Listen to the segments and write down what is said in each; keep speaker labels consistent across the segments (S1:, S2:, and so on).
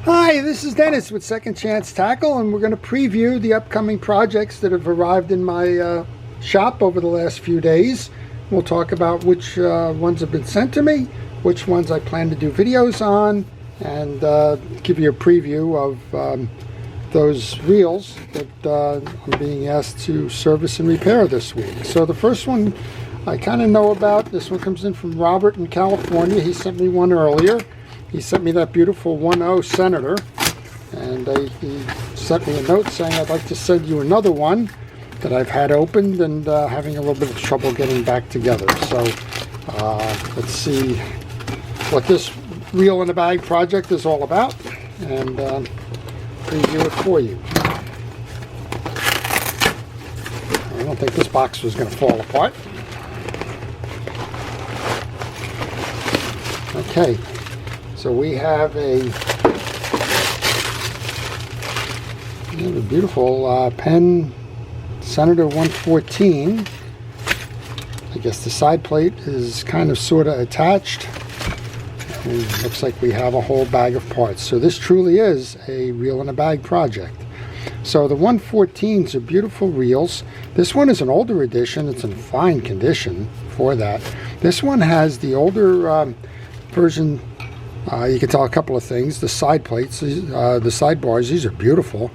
S1: Hi, this is Dennis with Second Chance Tackle, and we're going to preview the upcoming projects that have arrived in my shop over the last few days. We'll talk about which ones have been sent to me, which ones I plan to do videos on, and give you a preview of those reels that I'm being asked to service and repair this week. So the first one I kind of know about. This one comes in from Robert in California. He sent me one earlier. He sent me that beautiful 1.0 Senator, and he sent me a note saying I'd like to send you another one that I've had opened and having a little bit of trouble getting back together. So let's see what this reel in a bag project is all about, and preview it for you. I don't think this box was going to fall apart. Okay. So we have a beautiful Penn Senator 114. I guess the side plate is kind of sort of attached. And it looks like we have a whole bag of parts. So this truly is a reel in a bag project. So the 114s are beautiful reels. This one is an older edition. It's in fine condition for that. This one has the older version. You can tell a couple of things. The side plates, the sidebars, these are beautiful.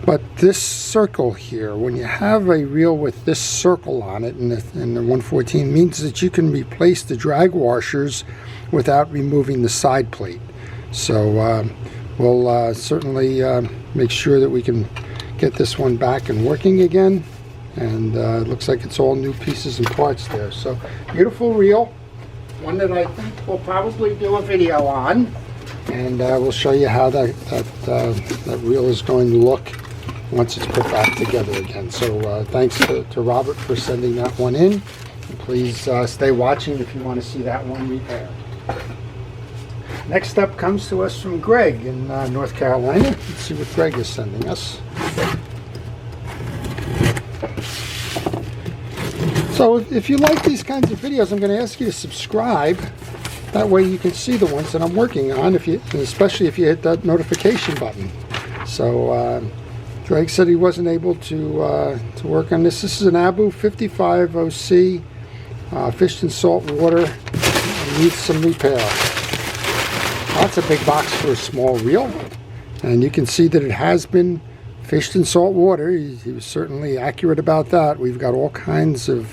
S1: But this circle here, when you have a reel with this circle on it in the 114, means that you can replace the drag washers without removing the side plate. So we'll certainly make sure that we can get this one back and working again. And it looks like it's all new pieces and parts there. So beautiful reel. One that I think we'll probably do a video on, and we'll show you how that reel is going to look once it's put back together again. So thanks to Robert for sending that one in. And please stay watching if you want to see that one repaired. Next up comes to us from Greg in North Carolina. Let's see what Greg is sending us. So if you like these kinds of videos, I'm going to ask you to subscribe. That way you can see the ones that I'm working on, especially if you hit that notification button. So Greg said he wasn't able to work on this. This is an Abu 55 OC, fished in salt water, and needs some repair. That's a big box for a small reel, and you can see that it has been fished in salt water. He was certainly accurate about that. We've got all kinds of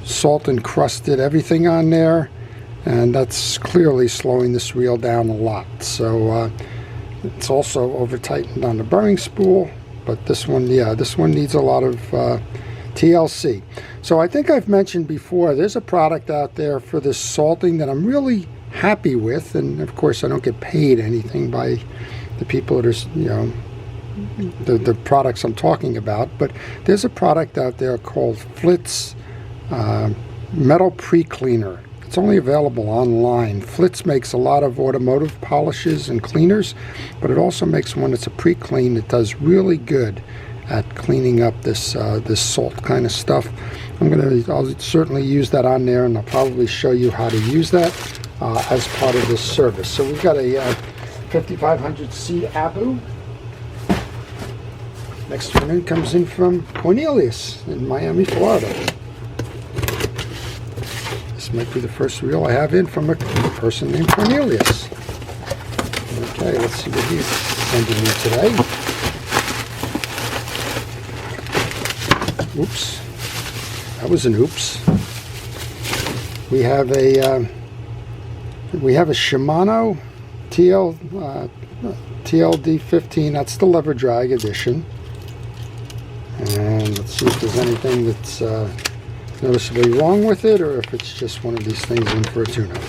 S1: salt encrusted everything on there, and that's clearly slowing this reel down a lot. So it's also over tightened on the bearing spool, but this one, yeah, this one needs a lot of TLC. So I think I've mentioned before, there's a product out there for this salting that I'm really happy with, and of course I don't get paid anything by the people that are, the products I'm talking about, but there's a product out there called Flitz Metal Pre-Cleaner. It's only available online. Flitz makes a lot of automotive polishes and cleaners, but it also makes one that's a pre-clean that does really good at cleaning up this this salt kind of stuff. I'll certainly use that on there, and I'll probably show you how to use that as part of this service. So we've got a 5500C Abu. Next one in comes in from Cornelius in Miami, Florida. This might be the first reel I have in from a person named Cornelius. Okay, let's see what he's sending me today. Oops, that was an oops. We have a Shimano TLD15, that's the lever drag edition. And let's see if there's anything that's noticeably wrong with it, or if it's just one of these things in for a tune-up.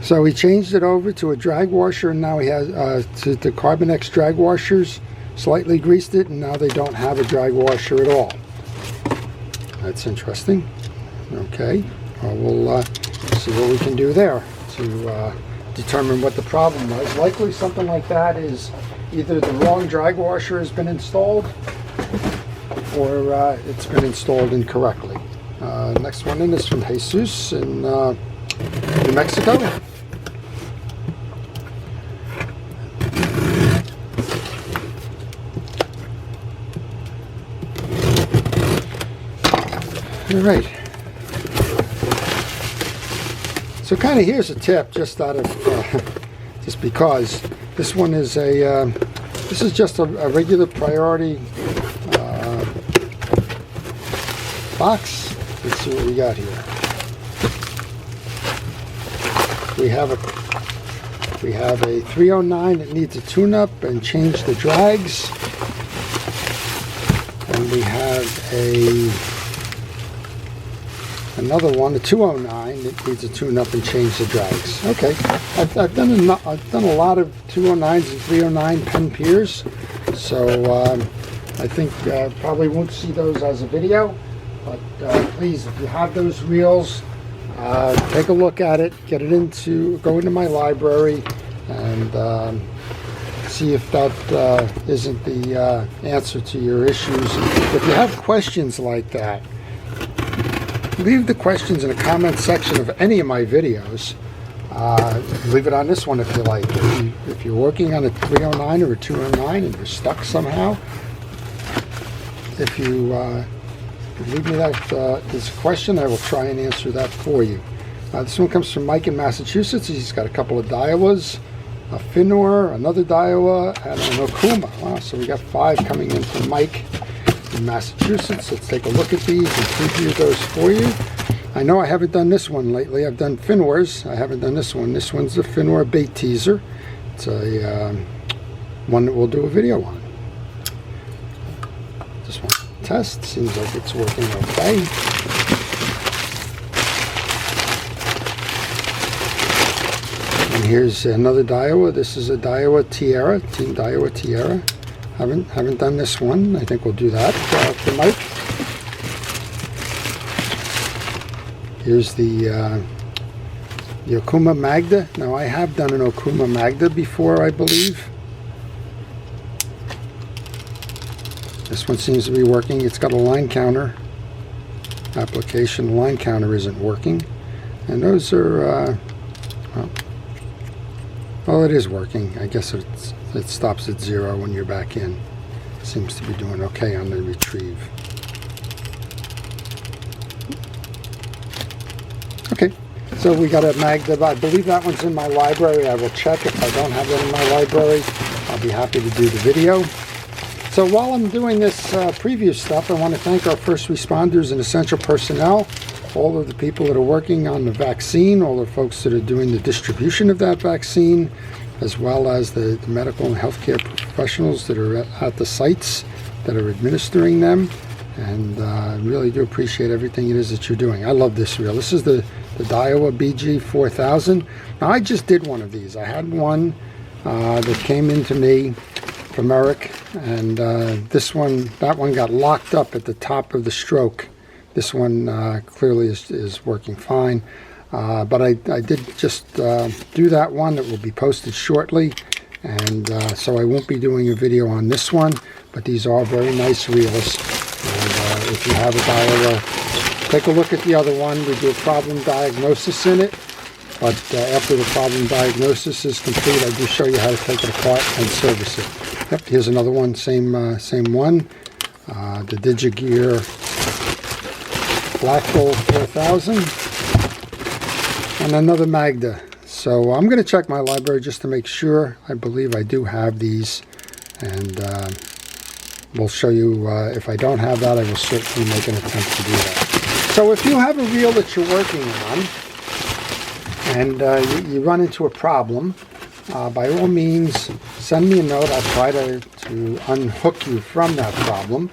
S1: So he changed it over to a drag washer, and now he has to the Carbonex drag washers, slightly greased it, and now they don't have a drag washer at all. That's interesting. Okay, well, we'll see what we can do there to determine what the problem was. Likely something like that is either the wrong drag washer has been installed, or it's been installed incorrectly. Next one in is from Jesus in New Mexico. All right. So kind of here's a tip, just out of just because this one is a this is just a regular priority box. Let's see what we got here. We have a 309 that needs a tune-up and change the drags, and we have another one, a 209 that needs a tune-up and change the drags. Okay, I've done a lot of 209s and 309 Penn piers, so I think probably won't see those as a video. But please, if you have those reels, take a look at it, go into my library, and see if that isn't the answer to your issues. If you have questions like that, leave the questions in the comment section of any of my videos. Leave it on this one if you like. If you're working on a 309 or a 209 and you're stuck somehow, if you leave me this question, I will try and answer that for you. This one comes from Mike in Massachusetts. He's got a couple of Daiwas, a Finor, another Daiwa, and an Okuma. Wow, so we got 5 coming in from Mike in Massachusetts. Let's take a look at these and preview those for you. I know I haven't done this one lately. I've done Finors. I haven't done this one. This one's the Finor bait teaser. It's a one that we'll do a video on. Just want to test. Seems like it's working okay. And here's another Daiwa. This is a Daiwa Tiara, Team Daiwa Tiara. Haven't done this one. I think we'll do that for Mike. Here's the Okuma Magda. Now I have done an Okuma Magda before, I believe. This one seems to be working. It's got a line counter application. The line counter isn't working. And those are, well, it is working. I guess it stops at 0 when you're back in. Seems to be doing okay on the retrieve. Okay, so we got a Magda. I believe that one's in my library. I will check. If I don't have it in my library, I'll be happy to do the video. So while I'm doing this preview stuff, I want to thank our first responders and essential personnel, all of the people that are working on the vaccine, all the folks that are doing the distribution of that vaccine, as well as the medical and healthcare professionals that are at the sites that are administering them. And I really do appreciate everything it is that you're doing. I love this reel. This is the Daiwa BG 4000. Now I just did one of these. I had one that came into me from Eric, and that one got locked up at the top of the stroke. This one clearly is working fine, but I did just do that one. That will be posted shortly, and so I won't be doing a video on this one, but these are very nice reels. And if you have a Daiwa, take a look at the other one. We do a problem diagnosis in it, but after the problem diagnosis is complete, I do show you how to take it apart and service it. Yep, here's another one, same one. The Digigear Black Gold 4000, and another Magda. So I'm going to check my library just to make sure. I believe I do have these, and we'll show you. If I don't have that, I will certainly make an attempt to do that. So if you have a reel that you're working on, and you run into a problem, by all means, send me a note. I'll try to unhook you from that problem.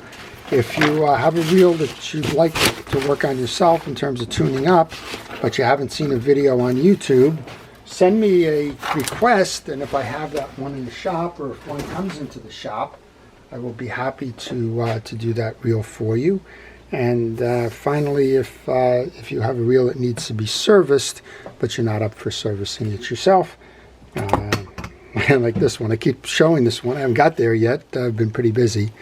S1: If you have a reel that you'd like to work on yourself in terms of tuning up, but you haven't seen a video on YouTube, send me a request, and if I have that one in the shop, or if one comes into the shop, I will be happy to do that reel for you. And finally, if you have a reel that needs to be serviced, but you're not up for servicing it yourself, like this one. I keep showing this one. I haven't got there yet. I've been pretty busy.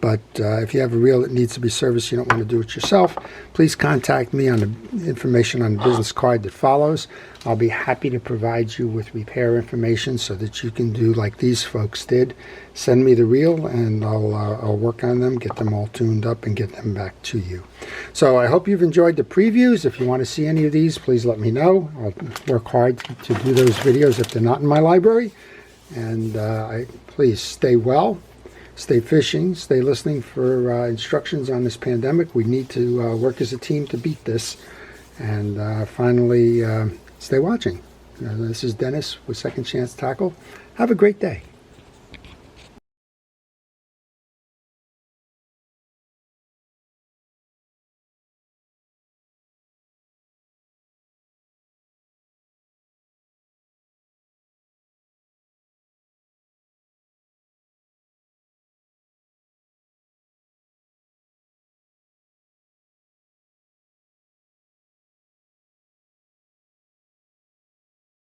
S1: But if you have a reel that needs to be serviced, you don't want to do it yourself, please contact me on the information on the business card that follows. I'll be happy to provide you with repair information so that you can do like these folks did. Send me the reel and I'll work on them, get them all tuned up, and get them back to you. So I hope you've enjoyed the previews. If you want to see any of these, please let me know. I'll work hard to do those videos if they're not in my library. And please stay well. Stay fishing, stay listening for instructions on this pandemic. We need to work as a team to beat this. And finally, stay watching. This is Dennis with Second Chance Tackle. Have a great day.